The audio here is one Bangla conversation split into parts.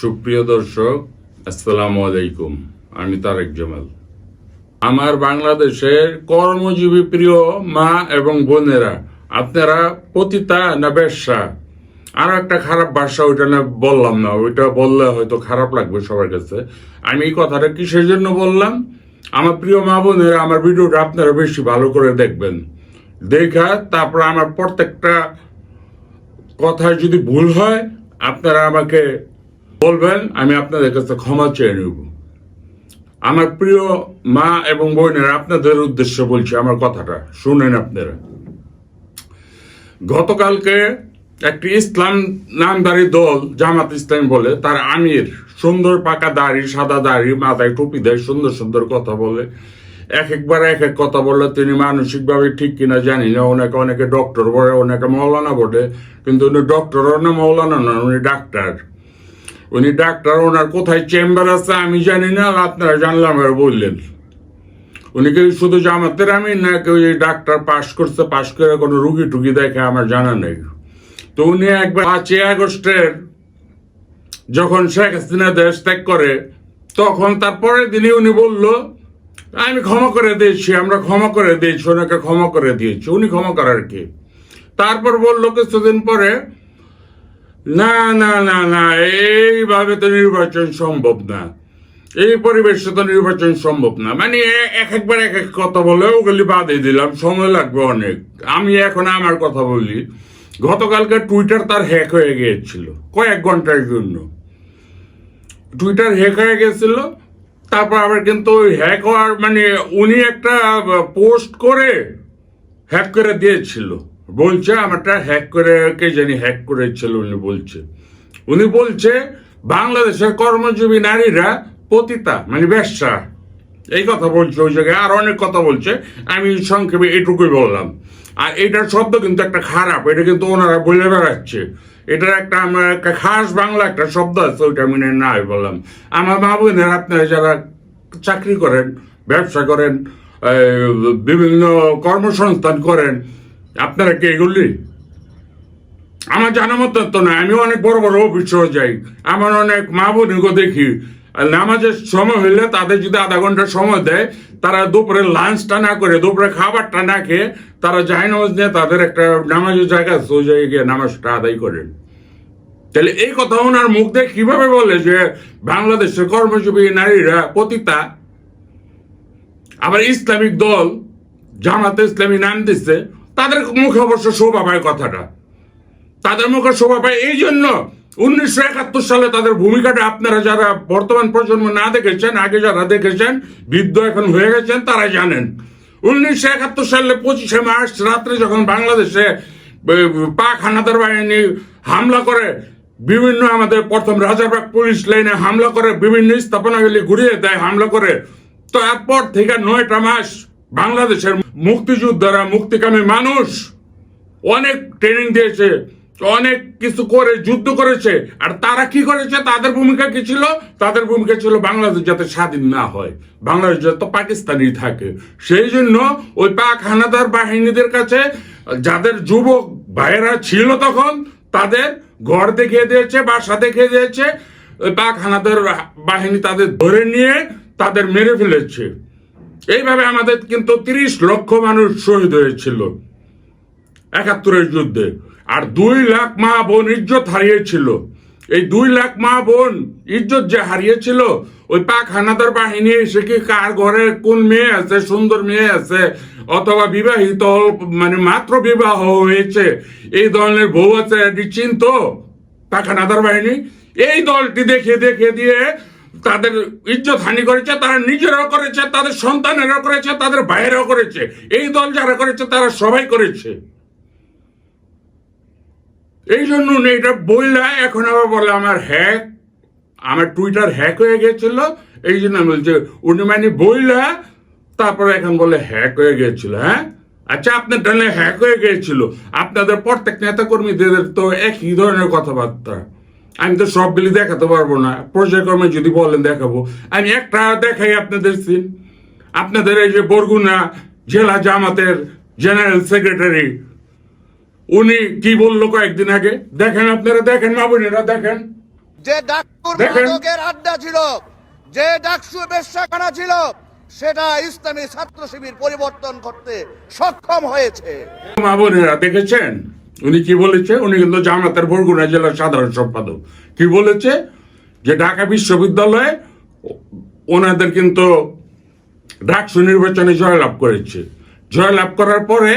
সুপ্রিয় দর্শক, আসসালামু আলাইকুম। আমি তারেক জামাল। আমার বাংলাদেশের কর্মজীবী প্রিয় মা এবং বোনেরা, আপনারা পতিতা না বেশ্যা? আর একটা খারাপ ভাষা, ওইটা না বললাম না, ওইটা বললে হয়তো খারাপ লাগবে সবার কাছে। আমি এই কথাটা কিসের জন্য বললাম? আমার প্রিয় মা বোনেরা, আমার ভিডিওটা আপনারা বেশি ভালো করে দেখবেন। দেখা তারপর আমার প্রত্যেকটা কথায় যদি ভুল হয় আপনারা আমাকে বলবেন, আমি আপনাদের কাছে ক্ষমা চেয়ে নেব। আমার প্রিয় মা এবং বোনেরা, আপনাদের উদ্দেশ্যে বলছি আমার কথাটা শুনেন আপনারা। গতকালকে একটি ইসলাম নামধারী দল, জামাত ইসলাম বলে, তার আমির সুন্দর পাকা দাড়ি, সাদা দাড়ি, মাথায় টুপি দেয়, সুন্দর সুন্দর কথা বলে, এক একবার এক এক কথা বললে তিনি মানসিকভাবে ঠিক কিনা জানি না। অনেকে ডক্টর বলে, অনেকে মৌলানা বলে, কিন্তু উনি ডক্টরও না মৌলানা না, উনি ডাক্তার। উনি ডাক্তার, ওনার কোথায় চেম্বার আছে আমি জানি না, আপনারা জানলাম আর বললেন। উনি কি শুধু জামাতের আমির না কেউ ডাক্তার পাশ করছে, পাশ করে কোনো রুগী টুগি দেখে আমার জানা নেই। তো উনি একবার 5ই আগস্টের যখন শেখ হাসিনা দেশ ত্যাগ করে, তখন তারপরের দিনই উনি বলল আমি ক্ষমা করে দিয়েছি, আমরা ক্ষমা করে দিয়েছি, ওনাকে ক্ষমা করে দিয়েছি। উনি ক্ষমা করার কি? তারপর বললো কিছুদিন পরে, না না না না, এইভাবে তো নির্বাচন সম্ভব না, এই পরিবেশে তো নির্বাচন সম্ভব না। মানে একবার এক এক কথা বলে ওগুলি বাদে দিলাম, সময় লাগবে অনেক। আমি এখন আমার কথা বলি। গতকালকে টুইটার তার হ্যাক হয়ে গিয়েছিল কয়েক ঘন্টার জন্য। টুইটার হ্যাক হয়ে গেছিল, তারপর আবার কিন্তু ওই হ্যাক হওয়ার মানে উনি একটা পোস্ট করে হ্যাক করে দিয়েছিল। বলছে আমারটা হ্যাক করে, কে জানি হ্যাক করেছিল। উনি বলছে বাংলাদেশের কর্মজীবী নারীরা পতিতা, মানে বেশ্যা, এই কথা বলছে ওই জায়গায়। আর অনেক কথা বলছে, আমি সংক্ষেপে এটুকুই বললাম। আর এটার শব্দ কিন্তু একটা খারাপ, এটা কিন্তু ওনারা বলে বেড়াচ্ছে। এটার একটা আমার একটা খাস বাংলা একটা শব্দ আছে, ওইটা আমি না বললাম। আমার মা বোনের, আপনারা যারা চাকরি করেন, ব্যবসা করেন, বিভিন্ন কর্মসংস্থান করেন, আপনারা কি এগুলি? আমার জানা মতো তো না। আমি অনেক বড় বড় অফিসে যাই, আমার অনেক মা বোনকে দেখি নামাজের সময় হইলে তাদের যদি আধা ঘন্টা সময় দেয়, তারা দুপুরে লাঞ্চটা না করে, দুপুরে খাবারটা না খেয়ে তারা জায়নামাজ নিয়ে তাদের একটা নামাজের জায়গা আছে, ওই জায়গায় গিয়ে নামাজটা আদায় করেন। তাহলে এই কথা ওনার মুখ দিয়ে কিভাবে বলে যে বাংলাদেশের কর্মজীবী নারীরা পতিতা? আবার ইসলামিক দল জামাতে ইসলামী নাম দিচ্ছে, তাদের মুখে অবশ্য শোভা পায় কথাটা। তাদের মুখে শোভা পায় এই জন্য 1971 সালে তাদের ভূমিকাটা আপনারা যারা বর্তমান প্রজন্ম না দেখেছেন, আগে যারা দেখেছেন, বৃদ্ধ এখন হয়ে গেছেন, তারা জানেন। 1971 সালে 25শে মার্চ রাত্রে যখন বাংলাদেশে পাক হানাদার বাহিনী হামলা করে, বিভিন্ন আমাদের প্রথম রাজারবাগ পুলিশ লাইনে হামলা করে, বিভিন্ন স্থাপনাগুলি ঘুরিয়ে দেয় হামলা করে, তারপর থেকে 9টা মাস বাংলাদেশের মুক্তিযোদ্ধারা, মুক্তিকামী মানুষ অনেক ট্রেনিং দিয়েছে, অনেক কিছু করে যুদ্ধ করেছে। আর তারা কি করেছে? তাদের ভূমিকা কি ছিল? তাদের ভূমিকা ছিল বাংলাদেশ যাতে স্বাধীন না হয়, বাংলাদেশ যাতে পাকিস্তানি থাকে। সেই জন্য ওই পাক হানাদার বাহিনীদের কাছে যাদের যুবক ভাইয়েরা ছিল তখন, তাদের ঘর দেখিয়ে দিয়েছে, বাসা দেখিয়ে দিয়েছে। ওই পাক হানাদার বাহিনী তাদের ধরে নিয়ে তাদের মেরে ফেলেছে। এইভাবে আমাদের কিন্তু 30 লক্ষ মানুষ শহীদ হয়েছিল 71-এর যুদ্ধে। আর 2 লাখ মা বোন ইজ্জত হারিয়েছিল। এই 2 লাখ মা বোন ইজ্জত যে হারিয়েছিল, ওই পাক হানাদার বাহিনী এসে কি কার ঘরে কোন মেয়ে আছে, সুন্দর মেয়ে আছে, অথবা বিবাহিত মানে মাত্র বিবাহ হয়েছে, এই ধরনের বউ আছে, এটি চিনত পাক হানাদার বাহিনী? এই দলটি দেখে দিয়ে তাদের ইজ্জত হানি করেছে। তারা নিজেরাও করেছে, তাদের সন্তানেরাও করেছে, তাদের ভাইয়েরাও করেছে। এই দল যারা করেছে তারা সবাই করেছে। এই জন্য এটা বললে এখন আবার বলে আমার টুইটার হ্যাক হয়ে গেছিল, এই জন্য আমি বলছি উনি মানে বললে তারপরে এখন বলে হ্যাক হয়ে গেছিল। হ্যাঁ, আচ্ছা, আপনার টানে হ্যাক হয়ে গিয়েছিল। আপনাদের প্রত্যেক নেতা কর্মীদের তো একই ধরনের কথাবার্তা। আমি তো সবগুলি দেখাতে পারবো না, পর্যায়ক্রমে যদি বলেন দেখাবো। আমি একটা দেখাই আপনাদের সিন। আপনাদের এই যে বরগুনা জেলা জামাতের জেনারেল সেক্রেটারি, উনি কি বললো কয়েকদিন আগে, দেখেন আপনারা, দেখেন মা বোনেরা, দেখেন। যে ডাকসুর মাদকের আড্ডা ছিল, যে ডাকসু বেশ্যাখানা ছিল, সেটা ইসলামী ছাত্র শিবির পরিবর্তন করতে সক্ষম হয়েছে। মা বোনেরা দেখেছেন উনি কি বলেছে? উনি কিন্তু জামাতের বরগুনা জেলার সাধারণ সম্পাদক। কি বলেছে? যে ঢাকা বিশ্ববিদ্যালয়ে ওনাদের কিন্তু ডাকসু নির্বাচনে জয়লাভ করেছে। জয়লাভ করার পরে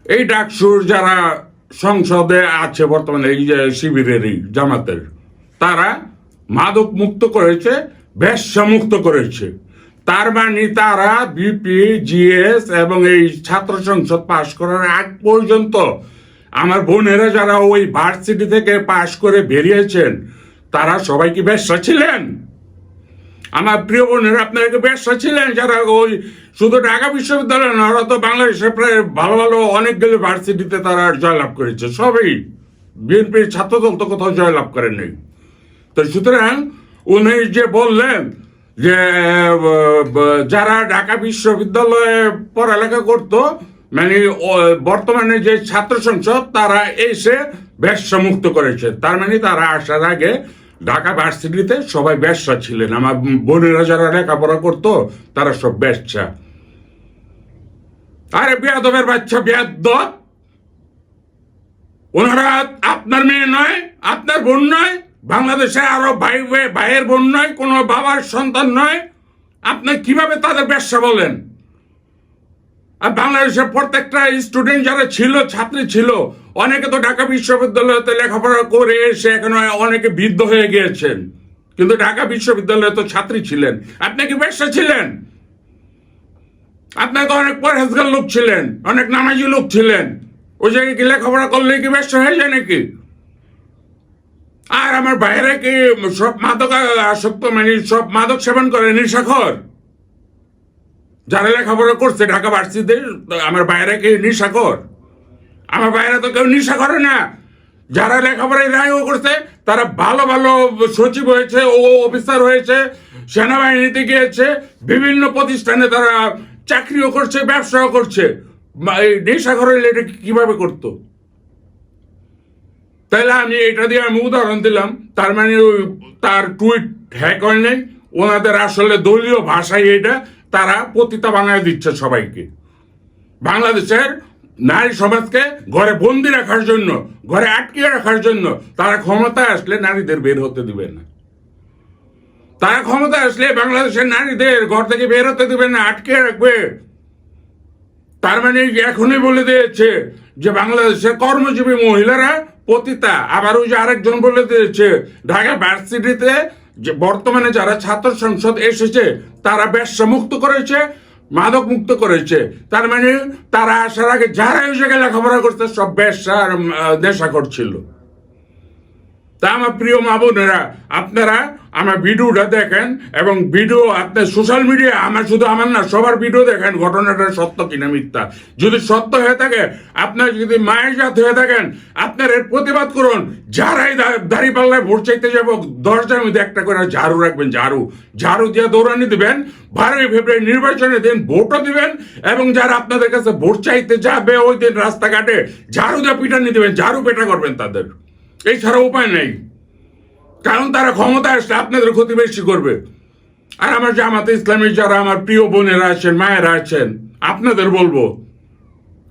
এই ডাকসুর যারা সংসদে আছে বর্তমানে, এই যে শিবিরেরই জামাতের, তারা মাদক মুক্ত করেছে, বেশ্যা মুক্ত করেছে। তার মানে তারা বিপি, জিএস এবং এই ছাত্র সংসদ পাশ করার আগ পর্যন্ত আমার বোনেরা যারা ওই ভার্সিটি থেকে পাশ করে বেরিয়েছেন, তারা সবাই কি বেশ্যা ছিলেন? আমার প্রিয় বোনেরা, আপনারা কি বেশ্যা ছিলেন? যারা ওই শুধু ঢাকা বিশ্ববিদ্যালয় না, ওরা তো বাংলাদেশে প্রায় ভালো ভালো অনেকগুলো ভার্সিটিতে তারা জয়লাভ করেছে। সবই বিএনপির ছাত্রদল তো কোথাও জয়লাভ করেনি। তো সুতরাং উনি যে বললেন যে যারা ঢাকা বিশ্ববিদ্যালয়ে পড়ালেখা করতো, মানে বর্তমানে যে ছাত্র সংসদ, তারা এসে বেশ্যা মুক্ত করেছে। তার মানে তারা আসার আগে ঢাকা ভার্সিটিতে সবাই বেশ্যা ছিলেন। আমার বোনেরা যারা লেখাপড়া করতো তারা সব বেশ্যা। আরে বেয়াদবের বাচ্চা, বেয়াদব! ওনারা আপনার মেয়ে নয়, আপনার বোন নয়, বাংলাদেশে আরো ভাইয়ের বোন নয়, কোনো বাবার সন্তান নয়। আপনি কিভাবে তাদের বেশ্যা বলেন? আর বাংলাদেশের প্রত্যেকটা স্টুডেন্ট যারা ছিল, ছাত্রী ছিল, অনেকে তো ঢাকা বিশ্ববিদ্যালয়তে লেখাপড়া করে এসে এখন অনেকে বৃদ্ধ হয়ে গিয়েছেন, কিন্তু ঢাকা বিশ্ববিদ্যালয়ে তো ছাত্রী ছিলেন। আপনি কি বেশ্যা ছিলেন? আপনার তো অনেক পরহেজগার লোক ছিলেন, অনেক নামাজি লোক ছিলেন। ওই জায়গায় কি লেখাপড়া করলে কি বেশ্যা হয়ে যায় নাকি? আর আমার বাইরে কি সব মাদক আসক্ত, মানে সব মাদক সেবন করে, নেশাখোর? যারা লেখাপড়া করছে ঢাকা ভার্সিটিতে, আমার বাইরে কি নেশাখোর? আমার বাইরে তো কেউ নেশা করে না। যারা লেখাপড়ায় রায় করছে তারা ভালো ভালো সচিব হয়েছে, ও অফিসার হয়েছে, সেনাবাহিনীতে গিয়েছে, বিভিন্ন প্রতিষ্ঠানে তারা চাকরিও করছে, ব্যবসাও করছে। এই নেশাখোর হইলে এটা কিভাবে করতো? তাইলে আমি এটা দিয়ে আমি উদাহরণ দিলাম। তার মানে তার টুইট হ্যাক হয় নাই। ওনাদের আসলে দলীয় ভাষায় এটা তারা পতিতা বানায় দিচ্ছে সবাইকে। বাংলাদেশের নারী সমাজকে ঘরে বন্দি রাখার জন্য, ঘরে আটকে রাখার জন্য তারা ক্ষমতায় আসলে নারীদের বের হতে দিবে না। তারা ক্ষমতায় আসলে বাংলাদেশের নারীদের ঘর থেকে বের হতে দিবে না, আটকে রাখবে। তার মানে এখনই বলে দিয়েছে যে বাংলাদেশের কর্মজীবী মহিলারা পতিতা। আবার ওই যে আরেকজন বলে দিয়েছে ঢাকা ভার্সিটিতে যে বর্তমানে যারা ছাত্র সংসদ এসেছে তারা বেশ্যা মুক্ত করেছে, মাদক মুক্ত করেছে। তার মানে তারা আসার আগে যারা ওই জায়গায় লেখাপড়া করছে সব বেশ্যা আর নেশা করছিল। তা আমার প্রিয় মা বোনেরা, আপনারা আমার ভিডিওটা দেখেন এবং ভিডিও আপনার সোশ্যাল মিডিয়া, শুধু আমার না, সবার ভিডিও দেখেন ঘটনাটা সত্য কিনা মিথ্যা। যদি সত্য হয়ে থাকে, আপনার যদি মায়ের জাত হয়ে থাকেন, আপনার এর প্রতিবাদ করুন। যারাই দাঁড়িপাল্লায় ভোট চাইতে যাবো, 10টার মধ্যে একটা করে ঝাড়ু রাখবেন, ঝাড়ু দিয়ে দৌড়ানি দিবেন। 12ই ফেব্রুয়ারি নির্বাচনের দিন ভোটও দিবেন, এবং যারা আপনাদের কাছে ভোট চাইতে যাবে ওই দিন রাস্তাঘাটে ঝাড়ু দিয়ে পিটানি দিবেন, ঝাড়ু পেটা করবেন তাদের। এছাড়া উপায় নেই, কারণ তারা ক্ষমতা আসলে আপনাদের ক্ষতি বেশি করবে। আর আমার জামাতে ইসলামী যারা আমার প্রিয় বোনেরা আছেন, মায়েরা আছেন, আপনাদের বলবো,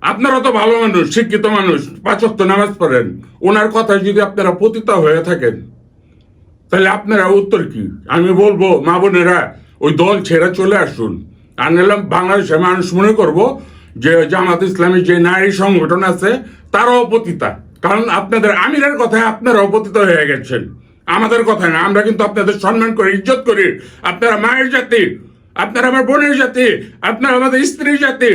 আপনারা তো ভালো মানুষ, শিক্ষিত মানুষ, 5 ওয়াক্ত নামাজ পড়েন। ওনার কথায় যদি আপনারা পতিতা হয়ে থাকেন, তাহলে আপনারা উত্তর কি? আমি বলবো মা বোনেরা, ওই দল ছেড়ে চলে আসুন। আর নিলাম বাংলাদেশের মানুষ মনে করবো যে জামাত ইসলামী যে নারী সংগঠন আছে তারাও পতিতা। কারণ আপনাদের আমিরের কথায় আপনারাও পতিত হয়ে গেছেন, আমাদের কথায় না। আমরা কিন্তু আপনাদের সম্মান করি, ইজ্জত করি। আপনারা মায়ের জাতি, আপনারা আমার বোনের জাতি, আপনারা আমাদের স্ত্রীর জাতি।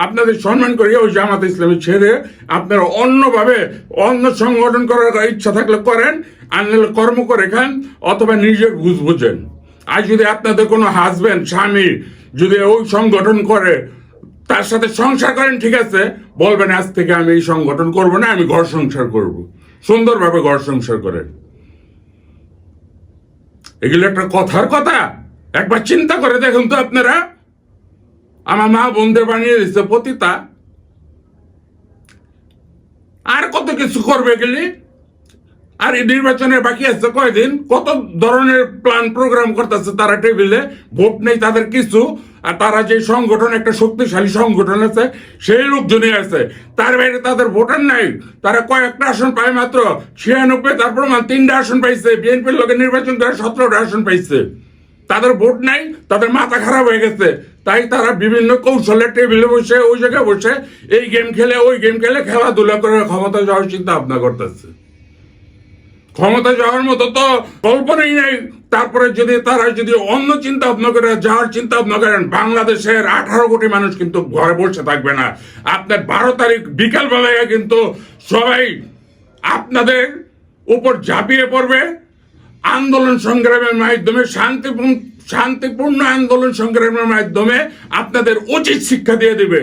আপনাদের সম্মান করি। ওই জামাত ইসলামী ছেড়ে আপনারা অন্যভাবে অন্য সংগঠন করার ইচ্ছা থাকলে করেন, আর নাহলে কর্ম করে খান, অথবা নিজের বুঝ বুঝেন। আর যদি আপনাদের কোনো হাজবেন্ড, স্বামী যদি ওই সংগঠন করে, তার সাথে সংসার করেন, ঠিক আছে, বলবেন আজ থেকে আমি এই সংগঠন করব না, আমি ঘর সংসার করব। সুন্দরভাবে ঘর সংসার করেন। এগুলো একটা কথার কথা? একবার চিন্তা করে দেখুন তো আপনারা। আমার মা বোনদের বানিয়ে দিচ্ছে পতিতা, আর কত কিছু করবে গেলে। আর এই নির্বাচনের বাকি আছে কয়দিন, কত ধরনের প্ল্যান প্রোগ্রাম করতেছে তারা টেবিলে, ভোট নেই তাদের কিছু, আর তারা যে সংগঠন, একটা শক্তিশালী সংগঠন আছে, সেই লোকজনই আছে, তার বাইরে তাদের ভোটার নাই। তারা কয়েকটা আসন পায় মাত্র 96, তার প্রমাণ 3টা আসন পাইছে, বিএনপির লোকের নির্বাচন করে 17টা আসন পাইছে। তাদের ভোট নাই, তাদের মাথা খারাপ হয়ে গেছে, তাই তারা বিভিন্ন কৌশলে টেবিলে বসে, ওই জায়গায় বসে এই গেম খেলে, ওই গেম খেলে, খেলাধুলা করে ক্ষমতা যাওয়ার চিন্তা ভাবনা করতেছে। ক্ষমতা যাওয়ার মতো তো কল্পনাই নেই। তারপরে যদি তারা যদি অন্য চিন্তা ভাবনা করে, যাওয়ার চিন্তা ভাবনা করেন, বাংলাদেশের 18 কোটি মানুষ কিন্তু ঘরে বসে থাকবে না। আপনার 12 তারিখ বিকাল বেলায় কিন্তু সবাই আপনাদের উপর ঝাঁপিয়ে পড়বে, আন্দোলন সংগ্রামের মাধ্যমে, শান্তিপূর্ণ আন্দোলন সংগ্রামের মাধ্যমে আপনাদের উচিত শিক্ষা দিয়ে দিবে।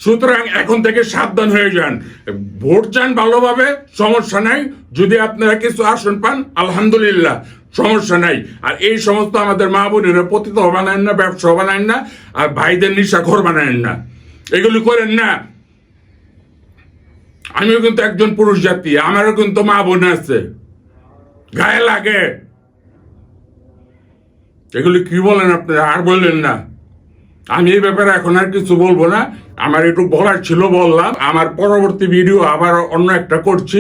সুতরাং এখন থেকে সাবধান হয়ে যান, ভোট চান ভালোভাবে, সমস্যা নাই। যদি আপনারা কিছু আসন পান আলহামদুলিল্লাহ, সমস্যা নাই। আর এই সমস্ত আমাদের মা বোনেরা পতিত বানায়েন না, ব্যবসা বানায়েন না, আর ভাইদের নিশাখোর বানায়েন না, এগুলি করেন না। আমিও কিন্তু একজন পুরুষ জাতি, আমারও কিন্তু মা বোন আছে, গায়ে লাগে। এগুলি কি বলেন আপনারা, আর বললেন না। আমি এই ব্যাপারে এখন আর কিছু বলবো না, আমার একটু বলার ছিল বললাম। আমার পরবর্তী ভিডিও আবার অন্য একটা করছি,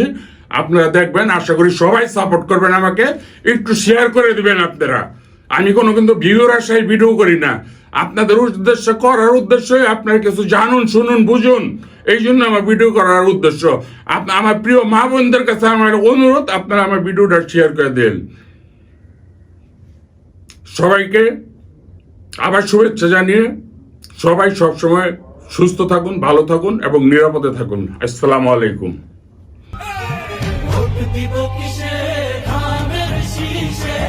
আপনারা দেখবেন। আশা করি সবাই সাপোর্ট করবেন আমাকে, একটু শেয়ার করে দিবেন আপনারা। আমি কোনো কিন্তু ভিউর আশায় ভিডিও করি না, আপনাদের উদ্দেশ্য করার উদ্দেশ্যই আপনারা কিছু জানুন, শুনুন, বুঝুন, এই জন্য আমার ভিডিও করার উদ্দেশ্য। আমার প্রিয় মা বোনদের কাছে আমার অনুরোধ, আপনারা আমার ভিডিওটা শেয়ার করে দেন। সবাইকে আবার শুভেচ্ছা জানিয়ে সবাই সবসময় সুস্থ থাকুন, ভালো থাকুন এবং নিরাপদে থাকুন। আসসালামু আলাইকুম। ভোট দিব কিসে, ঘামের শীষে।